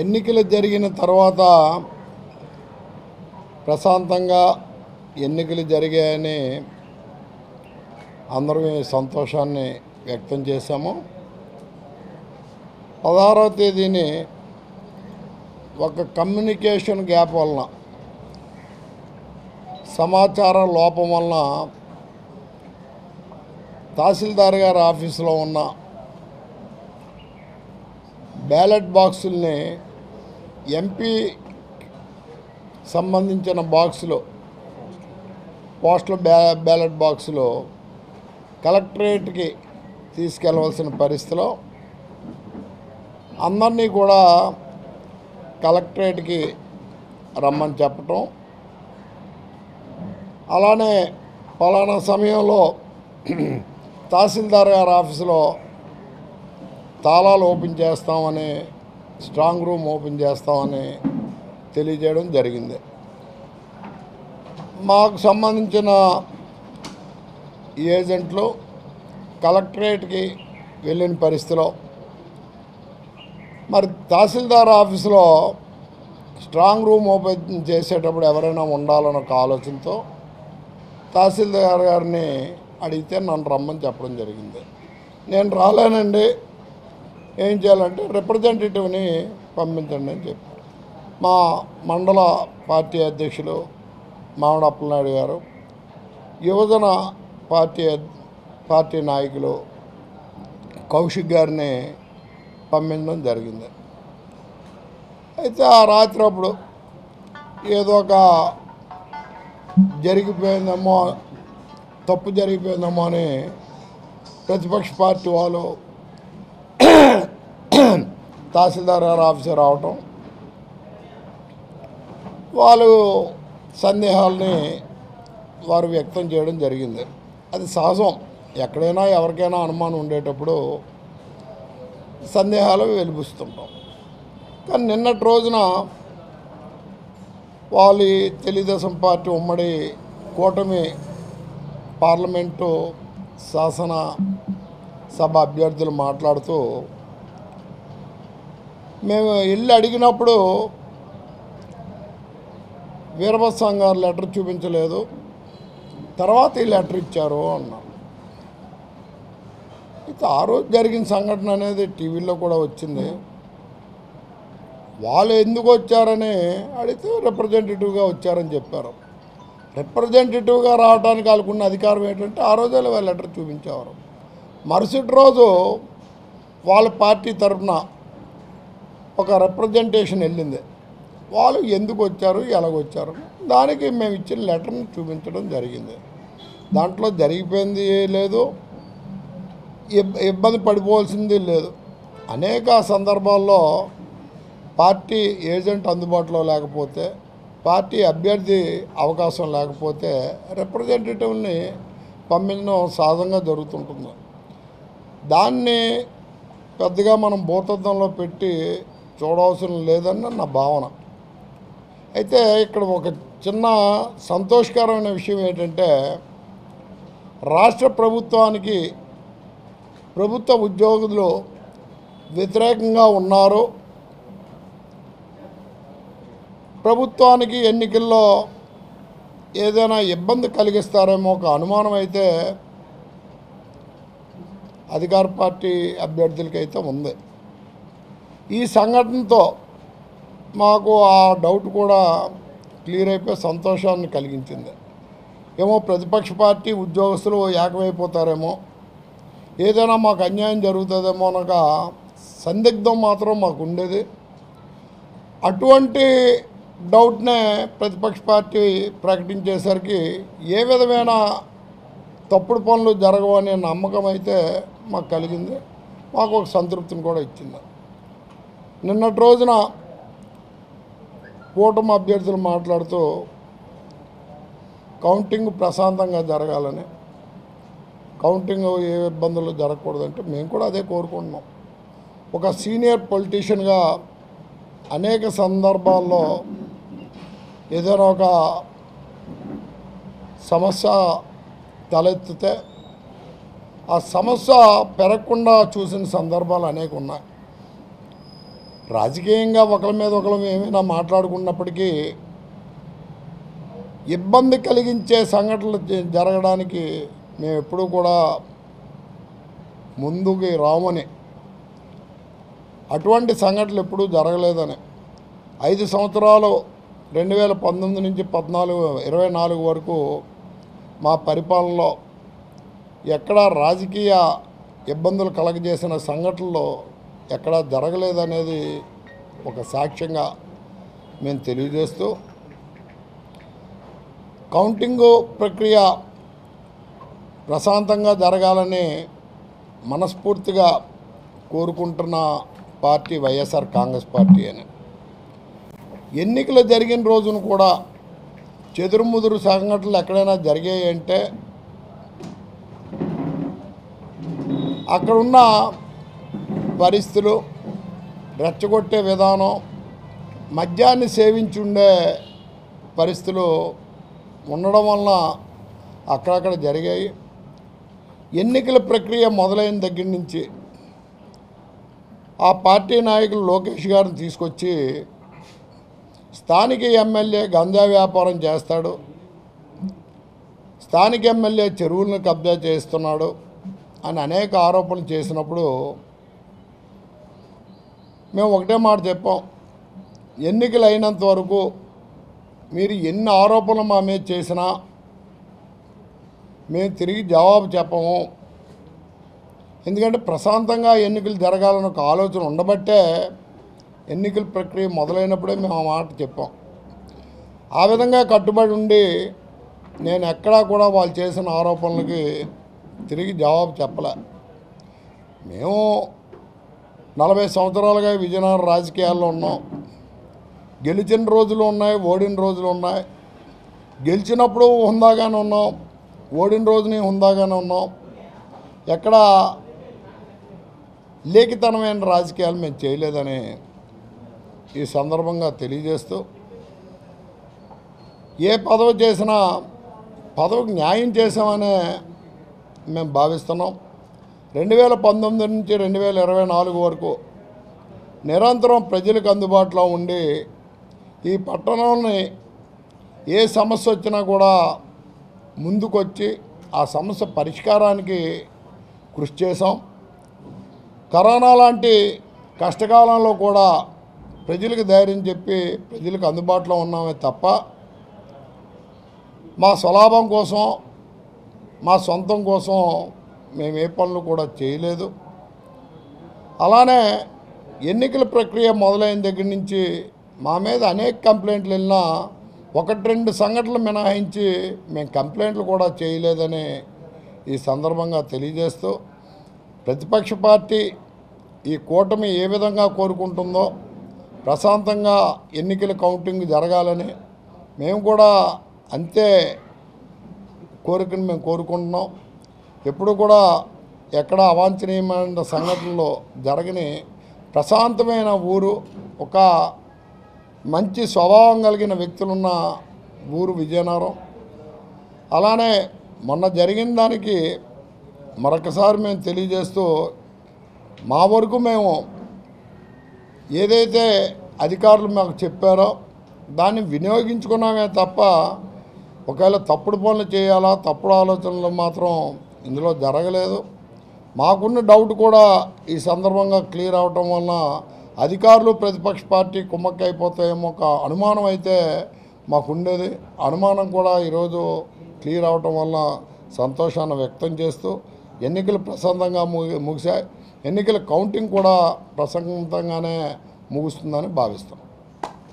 ఎన్నికలు జరిగిన తర్వాత ప్రశాంతంగా ఎన్నికలు జరిగాయని అందరం సంతోషాన్ని వ్యక్తం చేశాము. 16వ తేదీని ఒక కమ్యూనికేషన్ గ్యాప్ వలన, సమాచార లోపం వలన తహసీల్దార్ గారి ఆఫీసులో ఉన్న బ్యాలెట్ బాక్సుల్ని ఎంపీ సంబంధించిన బాక్సులు, పోస్టల్ బ్యాలెట్ బాక్సులు కలెక్టరేట్కి తీసుకెళ్ళవలసిన పరిస్థితిలో అందరినీ కూడా కలెక్టరేట్కి రమ్మని చెప్పటం, అలానే పలానా సమయంలో తహసీల్దార్ గారి ఆఫీసులో తాళాలు ఓపెన్ చేస్తామని, స్ట్రాంగ్ రూమ్ ఓపెన్ చేస్తామని తెలియజేయడం జరిగింది. మాకు సంబంధించిన ఏజెంట్లు కలెక్టరేట్కి వెళ్ళిన పరిస్థితిలో మరి తహసీల్దార్ ఆఫీసులో స్ట్రాంగ్ రూమ్ ఓపెన్ చేసేటప్పుడు ఎవరైనా ఉండాలన్న ఒక ఆలోచనతో తహసీల్దార్ గారిని అడిగితే నన్ను రమ్మని చెప్పడం జరిగింది. నేను రాలేనండి, ఏం చేయాలంటే రిప్రజెంటేటివ్ని పంపించండి అని చెప్పారు. మా మండల పార్టీ అధ్యక్షులు మామిడి అప్పలనాయుడు గారు, యువజన పార్టీ నాయకులు కౌశిక్ గారిని పంపించడం జరిగింది. అయితే ఆ రాత్రి అప్పుడు ఏదో ఒక జరిగిపోయిందేమో, తప్పు జరిగిపోయిందేమో అని ప్రతిపక్ష పార్టీ వాళ్ళు తహసీల్దార్ గారి ఆఫీసర్ రావటం, వాళ్ళు సందేహాలని వారు వ్యక్తం చేయడం జరిగింది. అది సహజం, ఎక్కడైనా ఎవరికైనా అనుమానం ఉండేటప్పుడు సందేహాలు వెలిపిస్తుంటాం. కానీ నిన్నటి రోజున వాళ్ళు తెలుగుదేశం పార్టీ ఉమ్మడి కూటమి పార్లమెంటు శాసన సభ అభ్యర్థులు మాట్లాడుతూ, మేము వెళ్ళి అడిగినప్పుడు వీరభద్రం గారు లెటర్ చూపించలేదు, తర్వాత ఈ లెటర్ ఇచ్చారు అన్నారు. అయితే ఆ రోజు జరిగిన సంఘటన అనేది టీవీలో కూడా వచ్చింది. వాళ్ళు ఎందుకు వచ్చారని అడిగితే రిప్రజెంటేటివ్గా వచ్చారని చెప్పారు. రిప్రజెంటేటివ్గా రావడానికి వాళ్ళకున్న అధికారం ఏంటంటే ఆ రోజే వాళ్ళు లెటర్ చూపించేవారు. మరుసటి రోజు వాళ్ళ పార్టీ తరఫున ఒక రిప్రజెంటేషన్ వెళ్ళింది. వాళ్ళు ఎందుకు వచ్చారు, ఎలాగొచ్చారు, దానికి మేము ఇచ్చిన లెటర్ని చూపించడం జరిగింది. దాంట్లో జరిగిపోయింది లేదు, ఇబ్బంది పడిపోవాల్సింది లేదు. అనేక సందర్భాల్లో పార్టీ ఏజెంట్ అందుబాటులో లేకపోతే, పార్టీ అభ్యర్థి అవకాశం లేకపోతే రిప్రజెంటేటివ్ని పంపించడం సహజంగా జరుగుతుంటుంది. దాన్ని పెద్దగా మనం భూతద్దంలో పెట్టి చూడవలసిన లేదని నా భావన. అయితే ఇక్కడ ఒక చిన్న సంతోషకరమైన విషయం ఏంటంటే, రాష్ట్ర ప్రభుత్వానికి ప్రభుత్వ ఉద్యోగులు వ్యతిరేకంగా ఉన్నారు, ప్రభుత్వానికి ఎన్నికల్లో ఏదైనా ఇబ్బంది కలిగిస్తారేమో ఒక అనుమానం అయితే అధికార పార్టీ అభ్యర్థులకైతే ఉంది. ఈ సంఘటనతో మాకు ఆ డౌట్ కూడా క్లియర్ అయిపోయి సంతోషాన్ని కలిగించింది. ఏమో ప్రతిపక్ష పార్టీ ఉద్యోగస్తులు ఏకమైపోతారేమో, ఏదైనా మాకు అన్యాయం జరుగుతుందేమో అనక సందిగ్ధం మాత్రం మాకు ఉండేది. అటువంటి డౌట్నే ప్రతిపక్ష పార్టీ ప్రకటించేసరికి ఏ విధమైన తప్పుడు పనులు జరగవనే నమ్మకం అయితే మాకు కలిగింది. మాకు ఒక సంతృప్తిని కూడా ఇచ్చింది. నిన్నటి రోజున కూటమి అభ్యర్థులు మాట్లాడుతూ కౌంటింగ్ ప్రశాంతంగా జరగాలని, కౌంటింగ్ ఏ ఇబ్బందులు జరగకూడదంటే మేము కూడా అదే కోరుకుంటున్నాం. ఒక సీనియర్ పొలిటీషియన్గా అనేక సందర్భాల్లో ఏదైనా ఒక సమస్య తలెత్తితే ఆ సమస్య పెరగకుండా చూసిన సందర్భాలు అనేక ఉన్నాయి. రాజకీయంగా ఒకరి మీద ఒకరు ఏమైనా మాట్లాడుకున్నప్పటికీ ఇబ్బంది కలిగించే సంఘటనలు జరగడానికి మేము ఎప్పుడూ కూడా ముందుకి రామని, అటువంటి సంఘటనలు ఎప్పుడూ జరగలేదని 5 సంవత్సరాలు 2019 నుంచి 24 వరకు మా పరిపాలనలో ఎక్కడా రాజకీయ ఇబ్బందులు కలగజేసిన సంఘటనలు ఎక్కడా జరగలేదనేది ఒక సాక్ష్యంగా మేము తెలియజేస్తూ, కౌంటింగు ప్రక్రియ ప్రశాంతంగా జరగాలని మనస్ఫూర్తిగా కోరుకుంటున్న పార్టీ వైఎస్ఆర్ కాంగ్రెస్ పార్టీ అని. ఎన్నికలు జరిగిన రోజున కూడా చెదురుముదురు సంఘటనలు ఎక్కడైనా జరిగాయంటే అక్కడున్న పరిస్థితులు, రెచ్చగొట్టే విధానం, మద్యాన్ని సేవించుండే పరిస్థితులు ఉండడం వలన అక్కడక్కడ జరిగాయి. ఎన్నికల ప్రక్రియ మొదలైన దగ్గర నుంచి ఆ పార్టీ నాయకులు లోకేష్ గారిని తీసుకొచ్చి స్థానిక ఎమ్మెల్యే గంజా వ్యాపారం చేస్తాడు, స్థానిక ఎమ్మెల్యే చెరువులను కబ్జా చేస్తున్నాడు అని అనేక ఆరోపణలు చేసినప్పుడు మేము ఒకటే మాట చెప్పాం, ఎన్నికలు అయినంత వరకు మీరు ఎన్ని ఆరోపణలు మా మీద చేసినా మేము తిరిగి జవాబు చెప్పము. ఎందుకంటే ప్రశాంతంగా ఎన్నికలు జరగాలని ఒక ఆలోచన ఉండబట్టే ఎన్నికల ప్రక్రియ మొదలైనప్పుడే మేము ఆ మాట చెప్పాం. ఆ విధంగా కట్టుబడి ఉండి నేను ఎక్కడా కూడా వాళ్ళు చేసిన ఆరోపణలకి తిరిగి జవాబు చెప్పలే. మేము 40 సంవత్సరాలుగా విజయనగరం రాజకీయాల్లో ఉన్నాం. గెలిచిన రోజులు ఉన్నాయి, ఓడిన రోజులు ఉన్నాయి. గెలిచినప్పుడు హుందాగానే ఉన్నాం, ఓడిన రోజుని హుందాగానే ఉన్నాం. ఎక్కడ లేఖితనమైన రాజకీయాలు మేము చేయలేదని ఈ సందర్భంగా తెలియజేస్తూ, ఏ పదవి చేసినా పదవికి న్యాయం చేసామనే మేము భావిస్తున్నాం. 2019 నుంచి 2024 వరకు నిరంతరం ప్రజలకు అందుబాటులో ఉండి ఈ పట్టణంలో ఏ సమస్య వచ్చినా కూడా ముందుకొచ్చి ఆ సమస్య పరిష్కారానికి కృషి చేశాం. కరోనా లాంటి కష్టకాలంలో కూడా ప్రజలకు ధైర్యం చెప్పి ప్రజలకు అందుబాటులో ఉన్నామే తప్ప మా స్వలాభం కోసం, మా సొంతం కోసం మేము ఏ పనులు కూడా చేయలేదు. అలానే ఎన్నికల ప్రక్రియ మొదలైన దగ్గర నుంచి మా మీద అనేక కంప్లైంట్లు వెళ్ళినా 1-2 సంఘటనలు మినహాయించి మేము కంప్లైంట్లు కూడా చేయలేదని ఈ సందర్భంగా తెలియజేస్తూ, ప్రతిపక్ష పార్టీ ఈ కూటమి ఏ విధంగా కోరుకుంటుందో ప్రశాంతంగా ఎన్నికల కౌంటింగ్ జరగాలని మేము కూడా అంతే కోరికను మేము కోరుకుంటున్నాం. ఎప్పుడు కూడా ఎక్కడ అవాంఛనీయమైన సంఘటనలు జరగని ప్రశాంతమైన ఊరు, ఒక మంచి స్వభావం కలిగిన వ్యక్తులున్న ఊరు విజయనగరం. అలానే మొన్న జరిగిన దానికి మరొకసారి మేము తెలియజేస్తూ, మా వరకు మేము ఏదైతే అధికారులు మాకు చెప్పారో దాన్ని వినియోగించుకున్నామే తప్ప ఒకవేళ తప్పుడు పనులు చేయాలా, తప్పుడు ఆలోచనలు మాత్రం ఇందులో జరగలేదు. మాకున్న డౌట్ కూడా ఈ సందర్భంగా క్లియర్ అవటం వలన అధికారులు ప్రతిపక్ష పార్టీ కుమ్మక్కైపోతాయేమో ఒక అనుమానం అయితే మాకుండేది. అనుమానం కూడా ఈరోజు క్లియర్ అవటం వల్ల సంతోషాన్ని వ్యక్తం చేస్తూ, ఎన్నికలు ప్రశాంతంగా ముగిశాయి. ఎన్నికల కౌంటింగ్ కూడా ప్రశాంతంగానే ముగుస్తుందని భావిస్తాం.